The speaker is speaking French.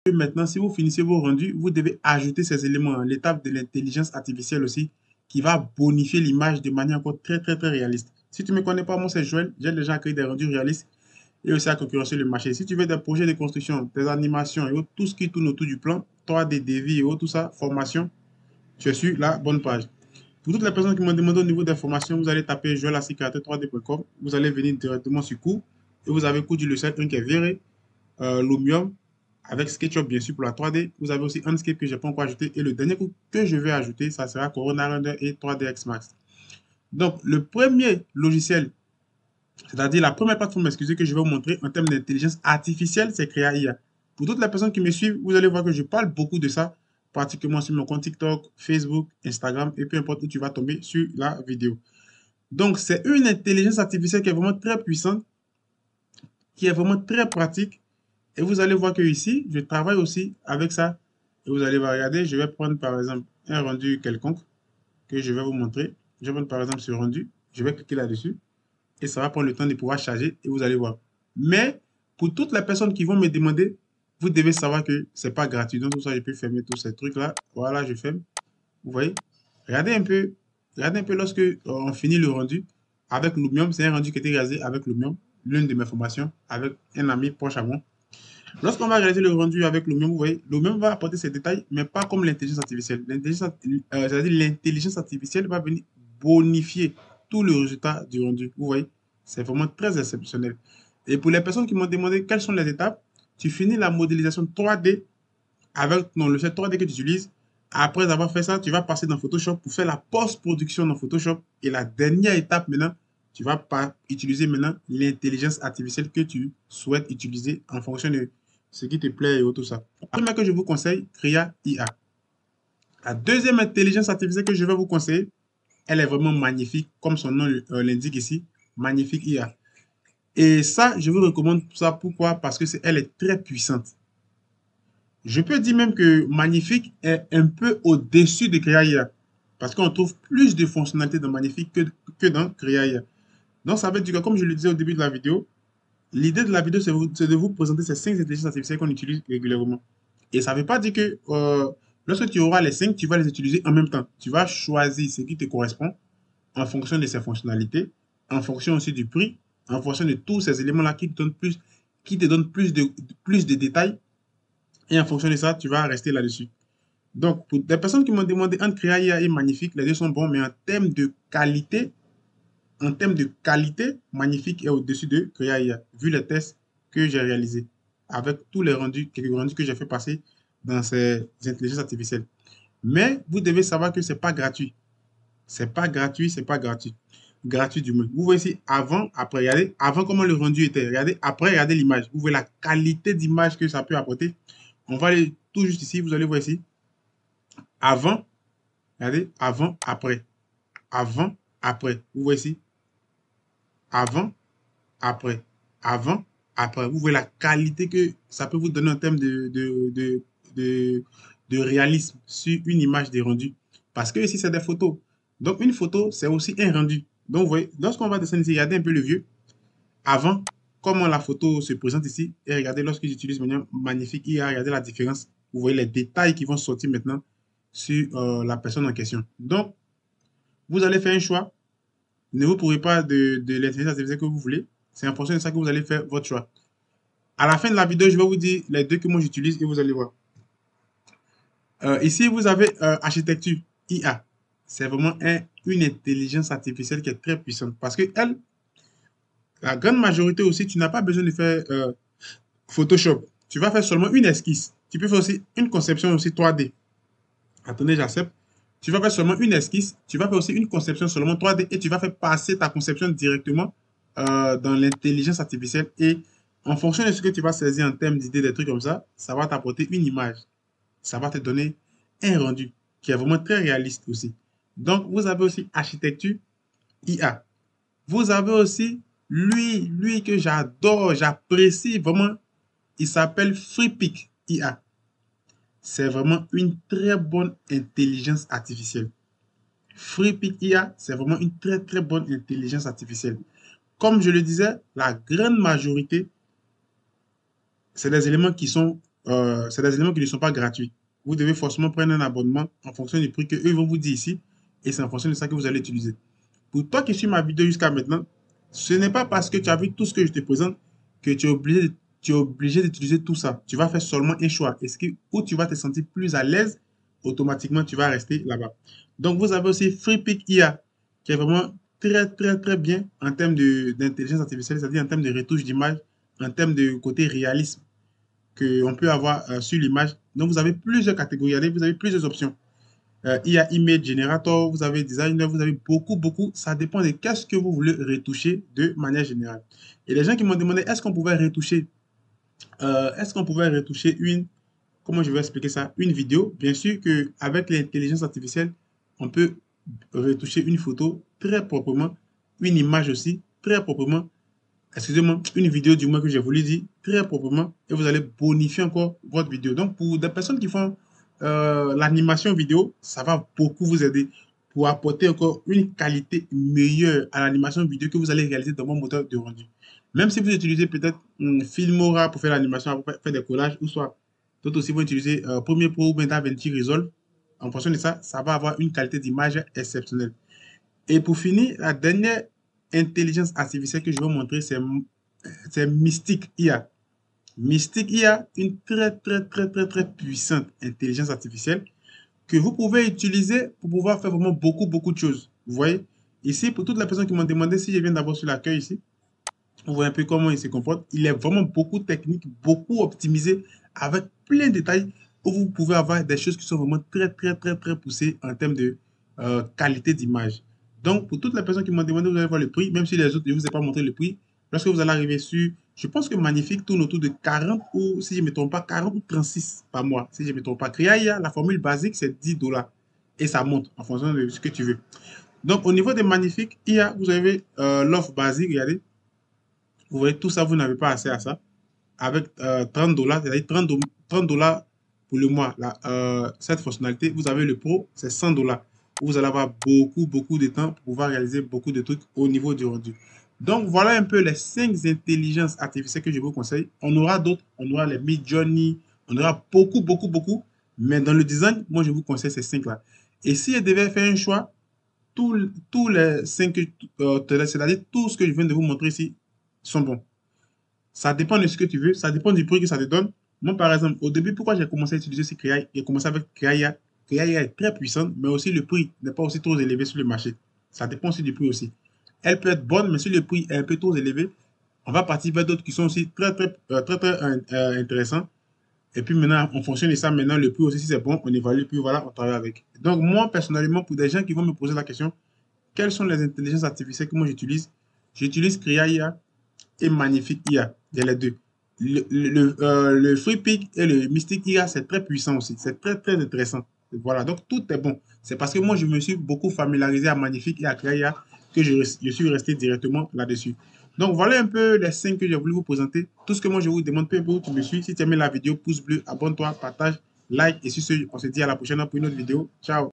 maintenant, si vous finissez vos rendus, vous devez ajouter ces éléments, l'étape de l'intelligence artificielle aussi, qui va bonifier l'image de manière encore très, très, très réaliste. Si tu ne me connais pas, moi, c'est Joël. J'ai déjà créé des rendus réalistes et aussi à concurrencer le marché. Si tu veux des projets de construction, des animations et autres, tout ce qui tourne autour du plan, 3D, devis et autres, tout ça, formation, tu es sur la bonne page. Pour toutes les personnes qui m'ont demandé au niveau des formations, vous allez taper joelassicreateur3d.com, vous allez venir directement sur cours et vous avez cours du logiciel 1 qui est Vray, Lumium, avec SketchUp bien sûr pour la 3D. Vous avez aussi Enscape que je n'ai pas encore ajouté. Et le dernier cours que je vais ajouter, ça sera Corona Render et 3DX Max. Donc, le premier logiciel, c'est-à-dire la première plateforme, excusez, que je vais vous montrer en termes d'intelligence artificielle, c'est Crea IA. Pour toutes les personnes qui me suivent, vous allez voir que je parle beaucoup de ça, particulièrement sur mon compte TikTok, Facebook, Instagram, et peu importe où tu vas tomber sur la vidéo. Donc, c'est une intelligence artificielle qui est vraiment très puissante, qui est vraiment très pratique. Et vous allez voir que ici, je travaille aussi avec ça. Et vous allez regarder, je vais prendre par exemple un rendu quelconque que je vais vous montrer. Je vais prendre par exemple ce rendu. Je vais cliquer là-dessus. Et ça va prendre le temps de pouvoir charger. Et vous allez voir. Mais pour toutes les personnes qui vont me demander, vous devez savoir que ce n'est pas gratuit. Donc, tout ça, je peux fermer tous ces trucs-là. Voilà, je ferme. Vous voyez? Regardez un peu. Regardez un peu lorsque on finit le rendu avec Lumium. C'est un rendu qui a été réalisé avec Lumium. L'une de mes formations avec un ami proche à moi. Lorsqu'on va réaliser le rendu avec le même, vous voyez, le même va apporter ces détails, mais pas comme l'intelligence artificielle. C'est-à-dire l'intelligence artificielle va venir bonifier tout le résultat du rendu. Vous voyez, c'est vraiment très exceptionnel. Et pour les personnes qui m'ont demandé quelles sont les étapes, tu finis la modélisation 3D avec le logiciel 3D que tu utilises. Après avoir fait ça, tu vas passer dans Photoshop pour faire la post-production dans Photoshop. Et la dernière étape maintenant, tu vas pas utiliser maintenant l'intelligence artificielle que tu souhaites utiliser en fonction de ce qui te plaît et tout ça. La première que je vous conseille, Crea IA. La deuxième intelligence artificielle que je vais vous conseiller, elle est vraiment magnifique, comme son nom l'indique ici, magnifique IA. Et ça, je vous recommande ça. Pourquoi? Parce que elle est très puissante. Je peux dire même que Magnifique est un peu au-dessus de Crea IA. Parce qu'on trouve plus de fonctionnalités dans Magnifique que dans Crea IA. Donc, ça veut dire que, comme je le disais au début de la vidéo, l'idée de la vidéo, c'est de vous présenter ces 5 intelligences artificielles qu'on utilise régulièrement. Et ça ne veut pas dire que lorsque tu auras les 5, tu vas les utiliser en même temps. Tu vas choisir ce qui te correspond en fonction de ses fonctionnalités, en fonction aussi du prix, en fonction de tous ces éléments-là qui te donnent plus de détails. Et en fonction de ça, tu vas rester là-dessus. Donc, pour des personnes qui m'ont demandé entre Crea IA et Magnifique, les deux sont bons, mais en termes de qualité, Magnifique est au-dessus de Crea IA, vu les tests que j'ai réalisés, avec tous les quelques rendus que j'ai fait passer dans ces intelligences artificielles. Mais vous devez savoir que ce n'est pas gratuit. C'est pas gratuit, c'est pas gratuit. Gratuit du moins. Vous voyez ici, avant, après, regardez, avant comment le rendu était. Regardez, après, regardez l'image. Vous voyez la qualité d'image que ça peut apporter. On va aller tout juste ici, vous allez voir ici. Avant, regardez, avant, après. Avant, après. Vous voyez ici. Avant, après. Avant, après. Vous voyez la qualité que ça peut vous donner en termes de réalisme sur une image des rendus. Parce que ici, c'est des photos. Donc, une photo, c'est aussi un rendu. Donc, vous voyez, lorsqu'on va descendre ici, regardez un peu le vieux. Avant, comment la photo se présente ici. Et regardez, lorsque j'utilise maintenant Magnifique IA, regardez la différence. Vous voyez les détails qui vont sortir maintenant sur la personne en question. Donc, vous allez faire un choix. Ne vous pourrez pas de l'intelligence artificielle que vous voulez. C'est en fonction de ça que vous allez faire votre choix. À la fin de la vidéo, je vais vous dire les deux que moi j'utilise et vous allez voir. Ici, vous avez architecture IA. C'est vraiment une intelligence artificielle qui est très puissante parce que elle, la grande majorité aussi, tu n'as pas besoin de faire Photoshop. Tu vas faire seulement une esquisse. Tu peux faire aussi une conception aussi 3D. Attendez, j'accepte. Tu vas faire seulement une esquisse. Tu vas faire aussi une conception seulement 3D et tu vas faire passer ta conception directement dans l'intelligence artificielle. Et en fonction de ce que tu vas saisir en termes d'idées, des trucs comme ça, ça va t'apporter une image. Ça va te donner un rendu qui est vraiment très réaliste aussi. Donc, vous avez aussi architecture IA. Vous avez aussi lui que j'adore, j'apprécie vraiment. Il s'appelle FreePic IA. C'est vraiment une très bonne intelligence artificielle. FreePic IA, c'est vraiment une très très bonne intelligence artificielle. Comme je le disais, la grande majorité, c'est des éléments qui sont c'est des éléments qui ne sont pas gratuits. Vous devez forcément prendre un abonnement en fonction du prix qu'eux vont vous dire ici. Et c'est en fonction de ça que vous allez utiliser. Pour toi qui suis ma vidéo jusqu'à maintenant, ce n'est pas parce que tu as vu tout ce que je te présente que tu es obligé d'utiliser tout ça. Tu vas faire seulement un choix. Où tu vas te sentir plus à l'aise, automatiquement, tu vas rester là-bas. Donc, vous avez aussi FreePic IA, qui est vraiment très, très, très bien en termes d'intelligence artificielle, c'est-à-dire en termes de retouche d'image, en termes de côté réalisme qu'on peut avoir sur l'image. Donc, vous avez plusieurs catégories, vous avez plusieurs options. Il y a Image Generator, vous avez Designer, vous avez beaucoup, beaucoup. Ça dépend de qu'est-ce que vous voulez retoucher de manière générale. Et les gens qui m'ont demandé, est-ce qu'on pouvait retoucher comment je vais expliquer ça, une vidéo. Bien sûr qu'avec l'intelligence artificielle, on peut retoucher une photo très proprement, une image aussi très proprement, excusez-moi, une vidéo du moins que j'ai voulu dire très proprement et vous allez bonifier encore votre vidéo. Donc, pour des personnes qui font l'animation vidéo, ça va beaucoup vous aider pour apporter encore une qualité meilleure à l'animation vidéo que vous allez réaliser dans mon moteur de rendu. Même si vous utilisez peut-être Filmora pour faire l'animation, pour faire des collages, ou soit d'autres aussi vont utiliser Premiere Pro ou bien DaVinci Resolve, en fonction de ça, ça va avoir une qualité d'image exceptionnelle. Et pour finir, la dernière intelligence artificielle que je vais vous montrer, c'est Mystic IA. Mystic IA, une très, très, très, très, très puissante intelligence artificielle que vous pouvez utiliser pour pouvoir faire vraiment beaucoup, beaucoup de choses. Vous voyez, ici, pour toutes les personnes qui m'ont demandé si je viens d'avoir sur l'accueil ici, vous voyez un peu comment il se comporte. Il est vraiment beaucoup technique, beaucoup optimisé, avec plein de détails où vous pouvez avoir des choses qui sont vraiment très, très, très, très poussées en termes de qualité d'image. Donc, pour toutes les personnes qui m'ont demandé, vous allez voir le prix, même si les autres, je ne vous ai pas montré le prix. Lorsque vous allez arriver sur, je pense que Magnifique tourne autour de 40 ou, si je ne me trompe pas, 40 ou 36 par mois. Si je ne me trompe pas. Créa, la formule basique, c'est 10 dollars. Et ça monte en fonction de ce que tu veux. Donc, au niveau des Magnifiques, vous avez l'offre basique, regardez. Vous voyez, tout ça, vous n'avez pas accès à ça. Avec 30 dollars, c'est-à-dire 30 dollars pour le mois. Là, cette fonctionnalité, vous avez le pro, c'est 100 dollars. Vous allez avoir beaucoup, beaucoup de temps pour pouvoir réaliser beaucoup de trucs au niveau du rendu. Donc, voilà un peu les 5 intelligences artificielles que je vous conseille. On aura d'autres, on aura les Midjourney, on aura beaucoup, beaucoup, beaucoup. Mais dans le design, moi, je vous conseille ces 5-là. Et si je devais faire un choix, tous les 5, c'est-à-dire tout ce que je viens de vous montrer ici, sont bons. Ça dépend de ce que tu veux, ça dépend du prix que ça te donne. Moi, par exemple, au début, pourquoi j'ai commencé à utiliser ces Créa? J'ai commencé avec Créa. Créa est très puissante, mais aussi le prix n'est pas aussi trop élevé sur le marché. Ça dépend aussi du prix aussi. Elle peut être bonne, mais si le prix est un peu trop élevé, on va partir vers d'autres qui sont aussi très, très, très, très, intéressants. Et puis maintenant, en fonction de ça, maintenant, le prix aussi, si c'est bon, on évalue, puis voilà, on travaille avec. Donc, moi, personnellement, pour des gens qui vont me poser la question, quelles sont les intelligences artificielles que moi j'utilise? J'utilise Créa et Magnifique IA. Il y a les deux. Le FreePic et le Mystic IA, c'est très puissant aussi. C'est très, très intéressant. Voilà, donc tout est bon. C'est parce que moi, je me suis beaucoup familiarisé à Magnifique et à Créa que je suis resté directement là-dessus. Donc, voilà un peu les 5 que j'ai voulu vous présenter. Tout ce que moi, je vous demande, peu importe où tu me suis. Si tu as aimé la vidéo, pouce bleu, abonne-toi, partage, like. Et sur ce, on se dit à la prochaine pour une autre vidéo. Ciao.